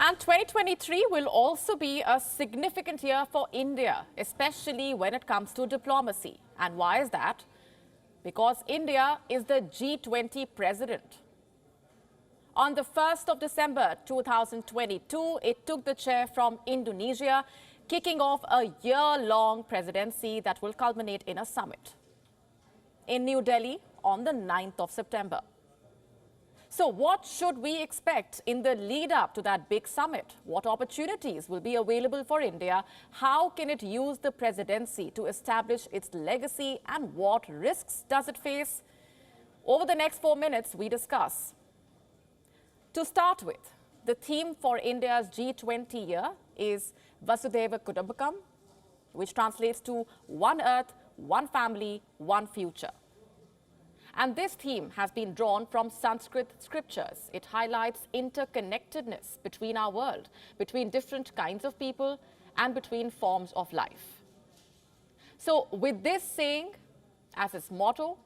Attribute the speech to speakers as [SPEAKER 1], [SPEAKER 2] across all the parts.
[SPEAKER 1] And 2023 will also be a significant year for India, especially when it comes to diplomacy. And why is that? Because India is the G20 president. On the 1st of December 2022, it took the chair from Indonesia, kicking off a year-long presidency that will culminate in a summit in New Delhi on the 9th of September. So what should we expect in the lead up to that big summit? What opportunities will be available for India? How can it use the presidency to establish its legacy, and what risks does it face? Over the next 4 minutes, we discuss. To start with, the theme for India's G20 year is Vasudhaiva Kutumbakam, which translates to One Earth, One Family, One Future. And this theme has been drawn from Sanskrit scriptures. It highlights interconnectedness between our world, between different kinds of people, and between forms of life. So with this saying as its motto,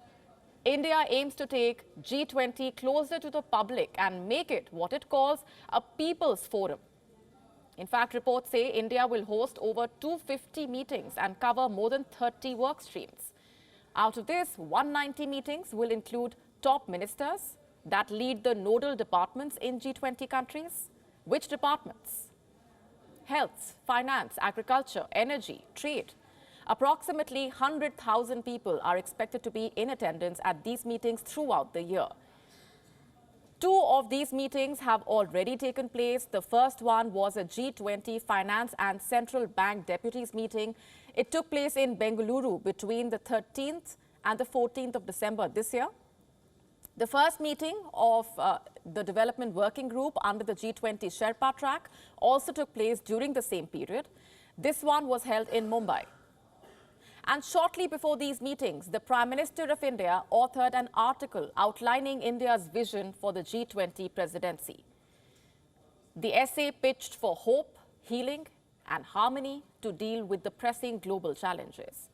[SPEAKER 1] India aims to take G20 closer to the public and make it what it calls a people's forum. In fact, reports say India will host over 250 meetings and cover more than 30 work streams. Out of this, 190 meetings will include top ministers that lead the nodal departments in G20 countries. Which departments? Health, finance, agriculture, energy, trade. Approximately 100,000 people are expected to be in attendance at these meetings throughout the year. 2 of these meetings have already taken place. The first one was a G20 Finance and Central Bank Deputies meeting. It took place in Bengaluru between the 13th and the 14th of December this year. The first meeting of the Development Working Group under the G20 Sherpa track also took place during the same period. This one was held in Mumbai. And shortly before these meetings, the Prime Minister of India authored an article outlining India's vision for the G20 presidency. The essay pitched for hope, healing, and harmony to deal with the pressing global challenges.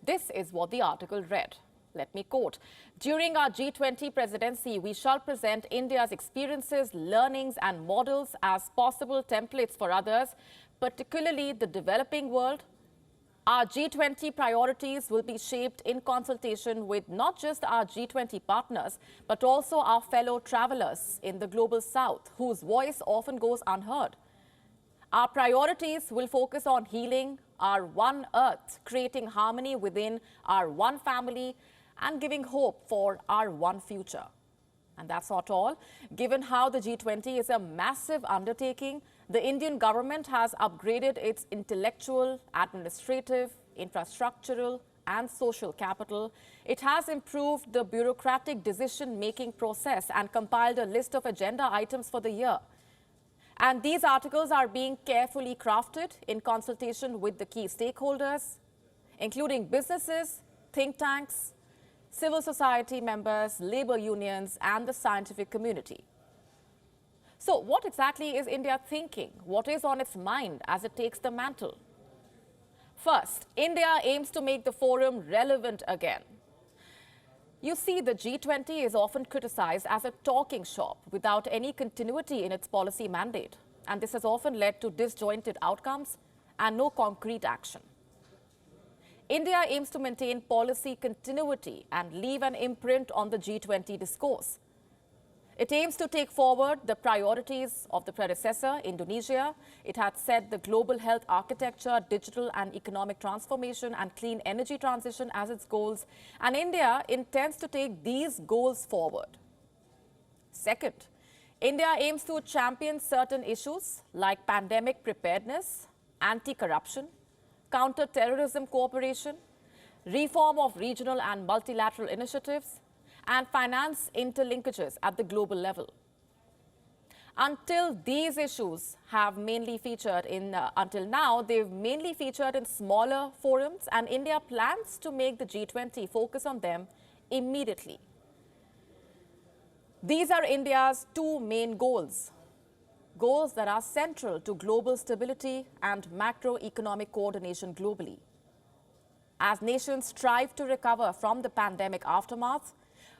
[SPEAKER 1] This is what the article read. Let me quote, "During our G20 presidency, we shall present India's experiences, learnings, and models as possible templates for others, particularly the developing world. Our G20 priorities will be shaped in consultation with not just our G20 partners, but also our fellow travelers in the global south, whose voice often goes unheard. Our priorities will focus on healing our one earth, creating harmony within our one family, and giving hope for our one future." And that's not all. Given how the G20 is a massive undertaking, the Indian government has upgraded its intellectual, administrative, infrastructural, and social capital. It has improved the bureaucratic decision-making process and compiled a list of agenda items for the year. And these articles are being carefully crafted in consultation with the key stakeholders, including businesses, think tanks, civil society members, labor unions, and the scientific community. So what exactly is India thinking? What is on its mind as it takes the mantle? First, India aims to make the forum relevant again. You see, the G20 is often criticized as a talking shop without any continuity in its policy mandate. And this has often led to disjointed outcomes and no concrete action. India aims to maintain policy continuity and leave an imprint on the G20 discourse. It aims to take forward the priorities of the predecessor, Indonesia. It had set the global health architecture, digital and economic transformation, and clean energy transition as its goals. And India intends to take these goals forward. Second, India aims to champion certain issues like pandemic preparedness, anti-corruption, counter-terrorism cooperation, reform of regional and multilateral initiatives, and finance interlinkages at the global level. Until these issues have mainly featured in, until now, they've mainly featured in smaller forums, and India plans to make the G20 focus on them immediately. These are India's 2 main goals. Goals that are central to global stability and macroeconomic coordination globally. As nations strive to recover from the pandemic aftermath,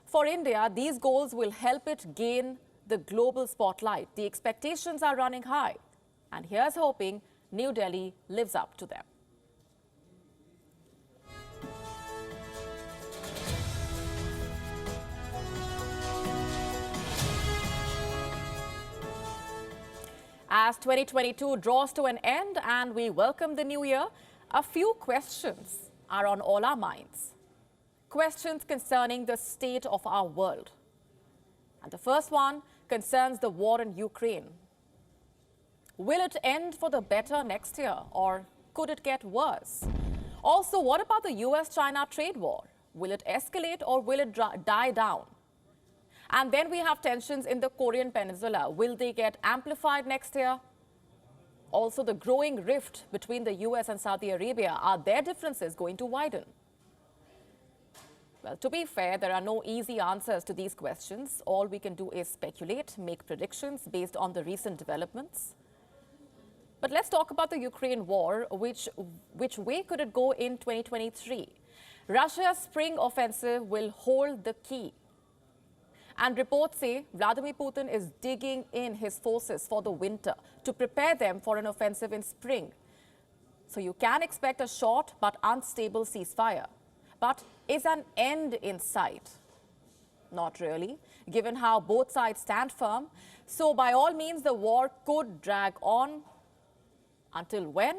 [SPEAKER 1] for India, these goals will help it gain the global spotlight. The expectations are running high. And here's hoping New Delhi lives up to them. As 2022 draws to an end and we welcome the new year, a few questions are on all our minds. Questions concerning the state of our world. And the first one concerns the war in Ukraine. Will it end for the better next year, or could it get worse? Also, what about the US-China trade war? Will it escalate or will it die down? And then we have tensions in the Korean Peninsula. Will they get amplified next year? Also, the growing rift between the US and Saudi Arabia. Are their differences going to widen? Well, to be fair, there are no easy answers to these questions. All we can do is speculate, make predictions based on the recent developments. But let's talk about the Ukraine war. Which way could it go in 2023? Russia's spring offensive will hold the key. And reports say Vladimir Putin is digging in his forces for the winter to prepare them for an offensive in spring. So you can expect a short but unstable ceasefire. But is an end in sight? Not really, given how both sides stand firm. So by all means, the war could drag on. Until when?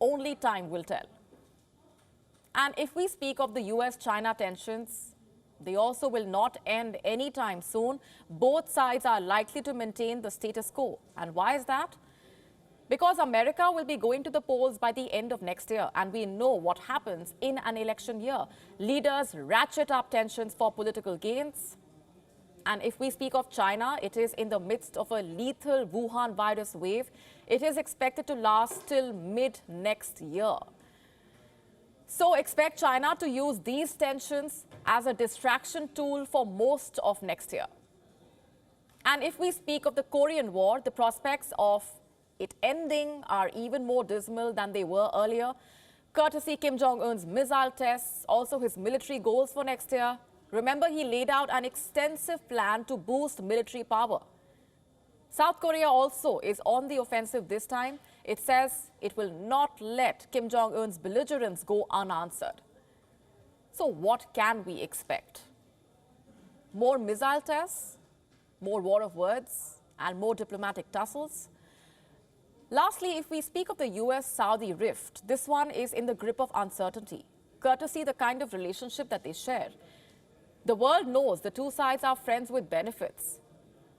[SPEAKER 1] Only time will tell. And if we speak of the US-China tensions, they also will not end anytime soon. Both sides are likely to maintain the status quo. And why is that? Because America will be going to the polls by the end of next year. And we know what happens in an election year. Leaders ratchet up tensions for political gains. And if we speak of China, it is in the midst of a lethal Wuhan virus wave. It is expected to last till mid next year. So expect China to use these tensions as a distraction tool for most of next year. And if we speak of the Korean War, the prospects of it ending are even more dismal than they were earlier. Courtesy Kim Jong-un's missile tests, also his military goals for next year. Remember, he laid out an extensive plan to boost military power. South Korea also is on the offensive this time. It says it will not let Kim Jong-un's belligerence go unanswered. So what can we expect? More missile tests, more war of words, and more diplomatic tussles? Lastly, if we speak of the US-Saudi rift, this one is in the grip of uncertainty, courtesy the kind of relationship that they share. The world knows the two sides are friends with benefits.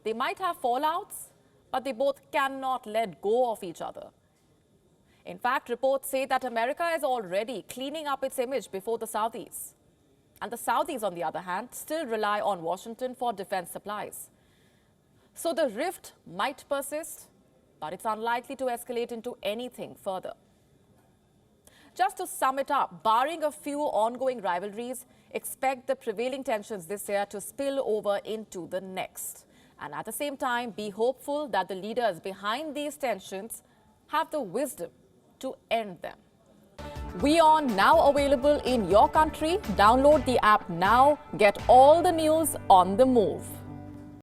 [SPEAKER 1] They might have fallouts, but they both cannot let go of each other. In fact, reports say that America is already cleaning up its image before the Saudis. And the Saudis, on the other hand, still rely on Washington for defense supplies. So the rift might persist, but it's unlikely to escalate into anything further. Just to sum it up, barring a few ongoing rivalries, expect the prevailing tensions this year to spill over into the next. And at the same time, be hopeful that the leaders behind these tensions have the wisdom to end them. WION now available in your country. Download the app now. Get all the news on the move.